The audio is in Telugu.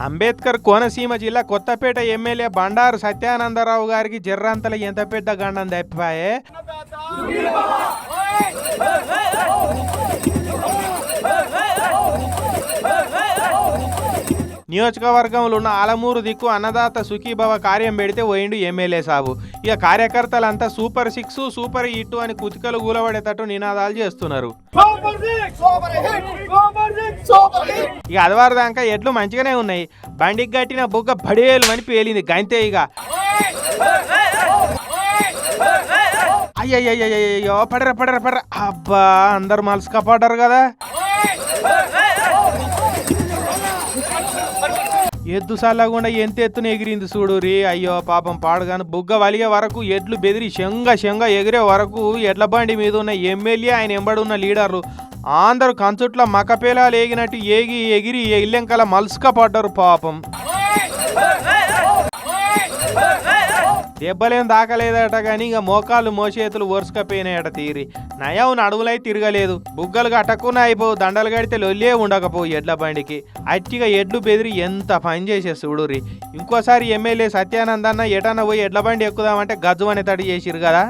అంబేద్కర్ కోనసీమ జిల్లా కొత్తపేట ఎమ్మెల్యే బండారు సత్యానందరావు గారికి జర్రంతల ఎంత పెద్ద గండం తప్పాయే. నియోజకవర్గంలో ఉన్న ఆలమూరు దిక్కు అన్నదాత సుఖీభవ కార్యం పెడితే పోయిండు ఎమ్మెల్యే సాబు. ఇక కార్యకర్తలంతా సూపర్ 6 సూపర్ హిట్ అని కుతికలు గూలబడేటట్టు నినాదాలు చేస్తున్నారు. ఇక అదివారు దాకా ఎడ్లు మంచిగానే ఉన్నాయి. బండికి గట్టిన బుగ్గ బడేలు అని పేలింది గంతే. ఇక అయ్యయ్యో పడరా అబ్బా అందరు మలుసుక పడ్డారు కదా. ఎద్దు సల్లకుండా ఎంత ఎత్తున ఎగిరింది చూడురి. అయ్యో పాపం పాడుగాను. బుగ్గ వలిగే వరకు ఎడ్లు బెదిరి శంగ ఎగిరే వరకు ఎడ్ల బండి మీద ఉన్న ఎమ్మెల్యే ఆయన ఎంబడున్న లీడర్లు అందరూ కంచుట్ల మకపేలాలు ఎగినట్టు ఎగిరి ఇల్లెంకల మలుసుక పడ్డారు పాపం. దెబ్బలేం దాకలేదట కానీ ఇక మోకాళ్ళు మోచేతులు వరుసకపోయినాయట తీరి. నయం నడువులై తిరగలేదు. బుగ్గలు కట్టకుండా అయిపోవు. దండలు కడితే లొల్లే ఉండకపోవు ఎడ్ల బండికి. అట్టిగా ఎడ్లు బెదిరి ఎంత పని చేసే చూడురి. ఇంకోసారి ఎమ్మెల్యే సత్యానందన్న ఎటన్నా పోయి ఎడ్ల బండి ఎక్కుదామంటే గజ్జు అనే తడి చేసిరు కదా.